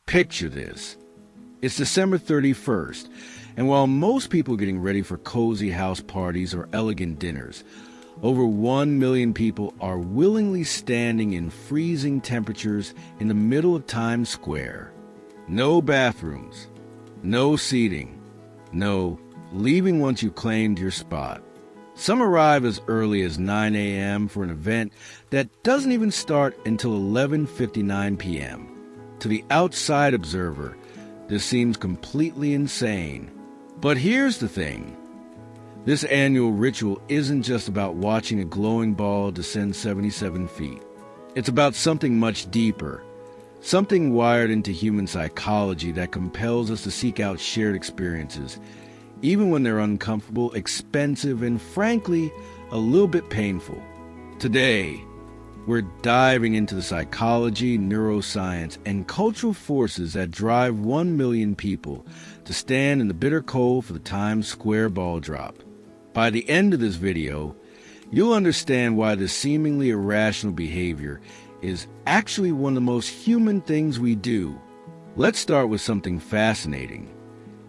Picture this. It's December 31st, and while most people are getting ready for cozy house parties or elegant dinners, over 1 million people are willingly standing in freezing temperatures in the middle of Times Square. No bathrooms, no seating, no leaving once you've claimed your spot. Some arrive as early as 9 a.m. for an event that doesn't even start until 11:59 p.m. To the outside observer, this seems completely insane. But here's the thing. This annual ritual isn't just about watching a glowing ball descend 77 feet. It's about something much deeper, something wired into human psychology that compels us to seek out shared experiences, even when they're uncomfortable, expensive, and frankly, a little bit painful. Today, we're diving into the psychology, neuroscience, and cultural forces that drive 1 million people to stand in the bitter cold for the Times Square ball drop. By the end of this video, you'll understand why this seemingly irrational behavior is actually one of the most human things we do. Let's start with something fascinating: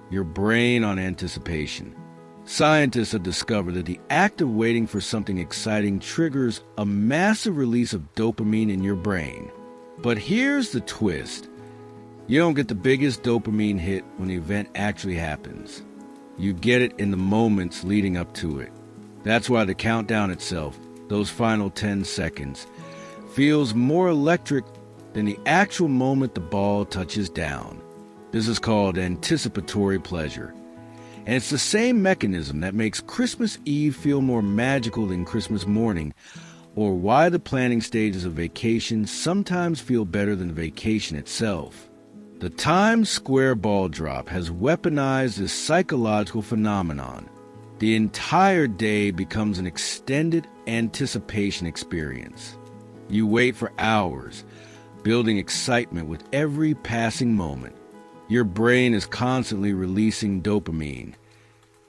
your brain on anticipation. Scientists have discovered that the act of waiting for something exciting triggers a massive release of dopamine in your brain. But here's the twist. You don't get the biggest dopamine hit when the event actually happens. You get it in the moments leading up to it. That's why the countdown itself, those final 10 seconds, feels more electric than the actual moment the ball touches down. This is called anticipatory pleasure. And it's the same mechanism that makes Christmas Eve feel more magical than Christmas morning, or why the planning stages of vacation sometimes feel better than the vacation itself. The Times Square ball drop has weaponized this psychological phenomenon. The entire day becomes an extended anticipation experience. You wait for hours, building excitement with every passing moment. Your brain is constantly releasing dopamine,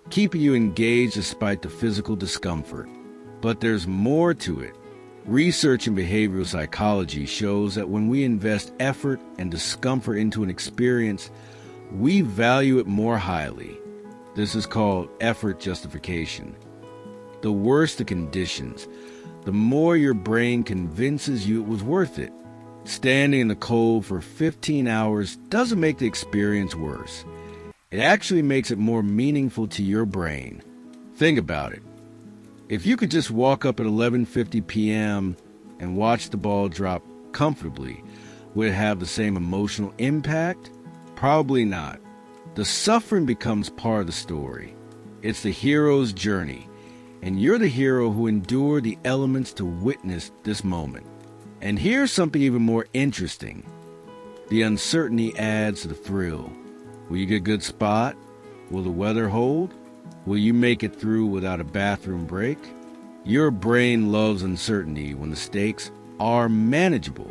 keeping you engaged despite the physical discomfort. But there's more to it. Research in behavioral psychology shows that when we invest effort and discomfort into an experience, we value it more highly. This is called effort justification. The worse the conditions, the more your brain convinces you it was worth it. Standing in the cold for 15 hours doesn't make the experience worse. It actually makes it more meaningful to your brain. Think about it. If you could just walk up at 11:50 p.m. and watch the ball drop comfortably, would it have the same emotional impact? Probably not. The suffering becomes part of the story. It's the hero's journey, and you're the hero who endured the elements to witness this moment. And here's something even more interesting. The uncertainty adds to the thrill. Will you get a good spot? Will the weather hold? Will you make it through without a bathroom break? Your brain loves uncertainty when the stakes are manageable.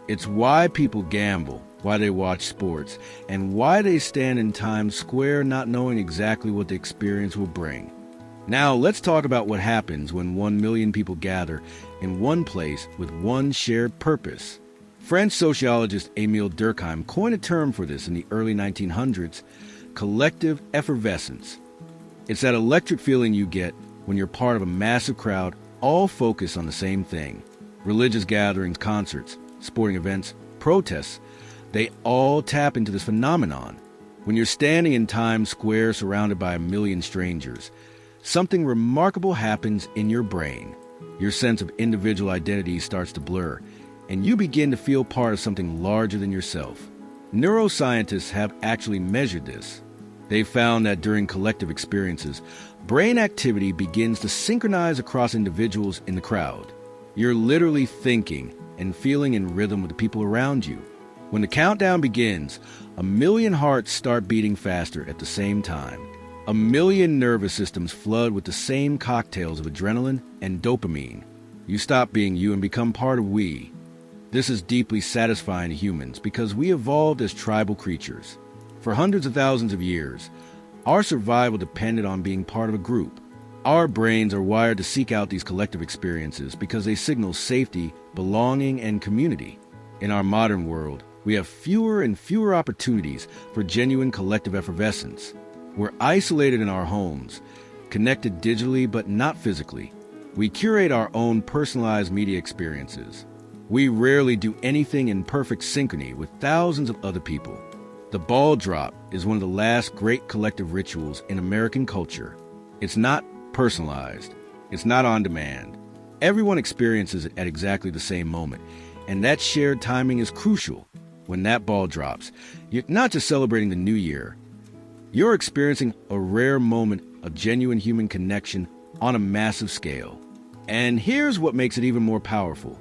It's why people gamble, why they watch sports, and why they stand in Times Square not knowing exactly what the experience will bring. Now, let's talk about what happens when 1 million people gather in one place with one shared purpose. French sociologist Émile Durkheim coined a term for this in the early 1900s, collective effervescence. It's that electric feeling you get when you're part of a massive crowd, all focused on the same thing. Religious gatherings, concerts, sporting events, protests, they all tap into this phenomenon. When you're standing in Times Square surrounded by a million strangers, something remarkable happens in your brain. Your sense of individual identity starts to blur, and you begin to feel part of something larger than yourself. Neuroscientists have actually measured this. They found that during collective experiences, brain activity begins to synchronize across individuals in the crowd. You're literally thinking and feeling in rhythm with the people around you. When the countdown begins, 1 million hearts start beating faster at the same time. 1 million nervous systems flood with the same cocktails of adrenaline and dopamine. You stop being you and become part of we. This is deeply satisfying to humans because we evolved as tribal creatures. For hundreds of thousands of years, our survival depended on being part of a group. Our brains are wired to seek out these collective experiences because they signal safety, belonging, and community. In our modern world, We have fewer and fewer opportunities for genuine collective effervescence. We're isolated in our homes, connected digitally but not physically. We curate our own personalized media experiences. We rarely do anything in perfect synchrony with thousands of other people. The ball drop is one of the last great collective rituals in American culture. It's not personalized. It's not on demand. Everyone experiences it at exactly the same moment, and that shared timing is crucial. When that ball drops, you're not just celebrating the new year. You're experiencing a rare moment of genuine human connection on a massive scale. And here's what makes it even more powerful.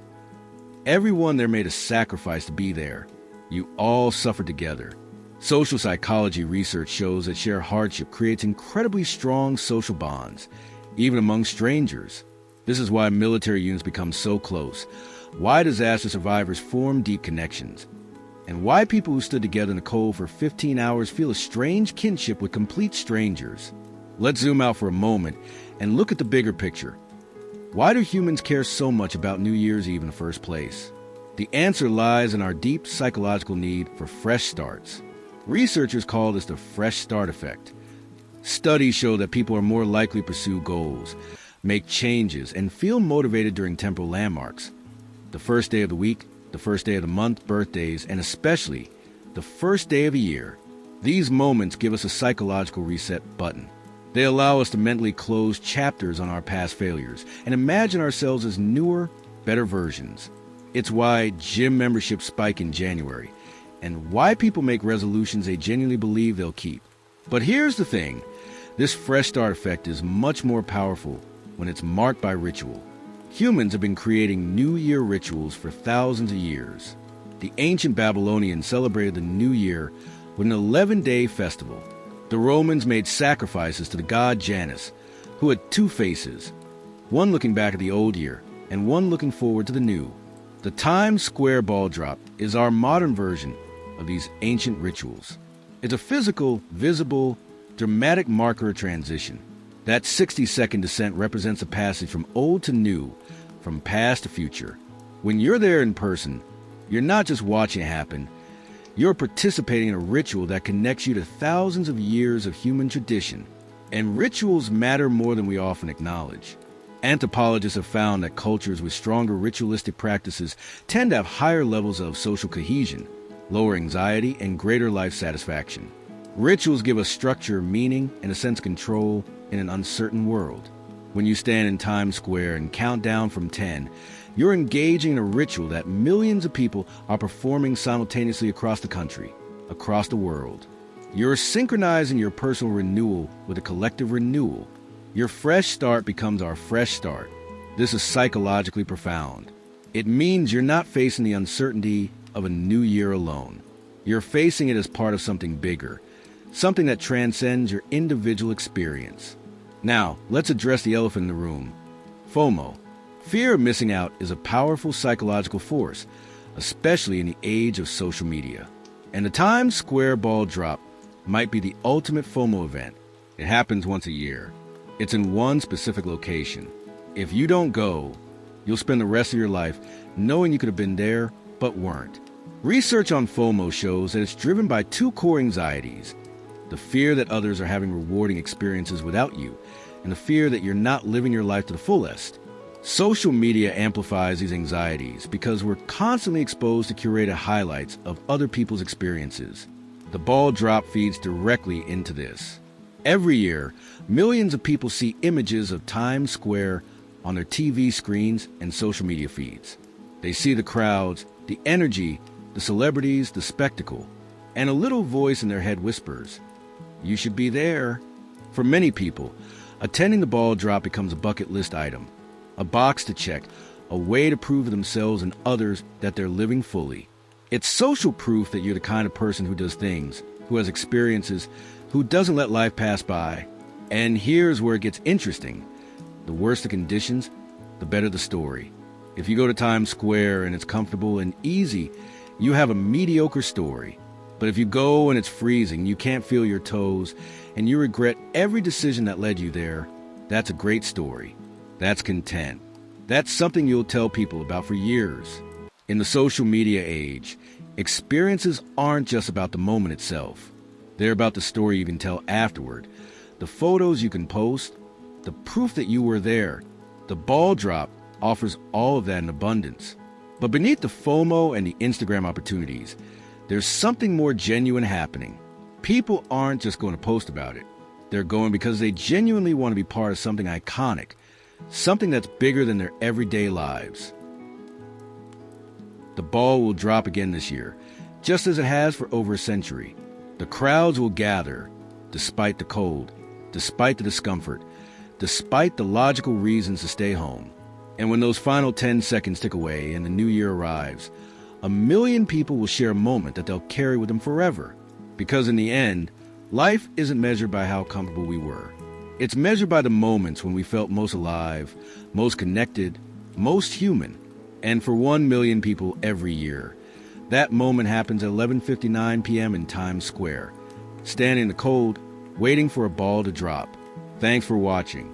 Everyone there made a sacrifice to be there. You all suffered together. Social psychology research shows that shared hardship creates incredibly strong social bonds, even among strangers. This is why military units become so close, why disaster survivors form deep connections, and why people who stood together in the cold for 15 hours feel a strange kinship with complete strangers. Let's zoom out for a moment and look at the bigger picture. Why do humans care so much about New Year's Eve in the first place? The answer lies in our deep psychological need for fresh starts. Researchers call this the fresh start effect. Studies show that people are more likely to pursue goals, make changes, and feel motivated during temporal landmarks. The first day of the week, the first day of the month, birthdays, and especially the first day of the year. These moments give us a psychological reset button. They allow us to mentally close chapters on our past failures and imagine ourselves as newer, better versions. It's why gym memberships spike in January, and why people make resolutions they genuinely believe they'll keep. But here's the thing. This fresh start effect is much more powerful when it's marked by ritual. Humans have been creating New Year rituals for thousands of years. The ancient Babylonians celebrated the New Year with an 11-day festival. The Romans made sacrifices to the god Janus, who had two faces, one looking back at the old year and one looking forward to the new. The Times Square ball drop is our modern version of these ancient rituals. It's a physical, visible, dramatic marker of transition. That 60-second descent represents a passage from old to new, from past to future. When you're there in person, you're not just watching it happen, you're participating in a ritual that connects you to thousands of years of human tradition. And rituals matter more than we often acknowledge. Anthropologists have found that cultures with stronger ritualistic practices tend to have higher levels of social cohesion, lower anxiety, and greater life satisfaction. Rituals give us structure, meaning, and a sense of control in an uncertain world. When you stand in Times Square and count down from 10, you're engaging in a ritual that millions of people are performing simultaneously across the country, across the world. You're synchronizing your personal renewal with a collective renewal. Your fresh start becomes our fresh start. This is psychologically profound. It means you're not facing the uncertainty of a new year alone. You're facing it as part of something bigger, something that transcends your individual experience. Now, let's address the elephant in the room. FOMO. Fear of missing out is a powerful psychological force, especially in the age of social media. And the Times Square ball drop might be the ultimate FOMO event. It happens once a year. It's in one specific location. If you don't go, you'll spend the rest of your life knowing you could have been there, but weren't. Research on FOMO shows that it's driven by two core anxieties: the fear that others are having rewarding experiences without you, and the fear that you're not living your life to the fullest. Social media amplifies these anxieties because we're constantly exposed to curated highlights of other people's experiences. The ball drop feeds directly into this. Every year, millions of people see images of Times Square on their TV screens and social media feeds. They see the crowds, the energy, the celebrities, the spectacle, and a little voice in their head whispers, "You should be there." For many people, attending the ball drop becomes a bucket list item, a box to check, a way to prove to themselves and others that they're living fully. It's social proof that you're the kind of person who does things, who has experiences, who doesn't let life pass by. And here's where it gets interesting. The worse the conditions, the better the story. If you go to Times Square and it's comfortable and easy, you have a mediocre story. But if you go and it's freezing, you can't feel your toes, and you regret every decision that led you there, that's a great story. That's content. That's something you'll tell people about for years. In the social media age, Experiences aren't just about the moment itself. They're about the story you can tell afterward, the photos you can post, the proof that you were there. The ball drop offers all of that in abundance. But beneath the FOMO and the Instagram opportunities, there's something more genuine happening. People aren't just going to post about it. They're going because they genuinely want to be part of something iconic, something that's bigger than their everyday lives. The ball will drop again this year, just as it has for over a century. The crowds will gather, despite the cold, despite the discomfort, despite the logical reasons to stay home. And when those final 10 seconds tick away and the new year arrives, 1 million people will share a moment that they'll carry with them forever. Because in the end, life isn't measured by how comfortable we were. It's measured by the moments when we felt most alive, most connected, most human. And for 1 million people every year, that moment happens at 11:59 p.m. in Times Square. Standing in the cold, waiting for a ball to drop. Thanks for watching.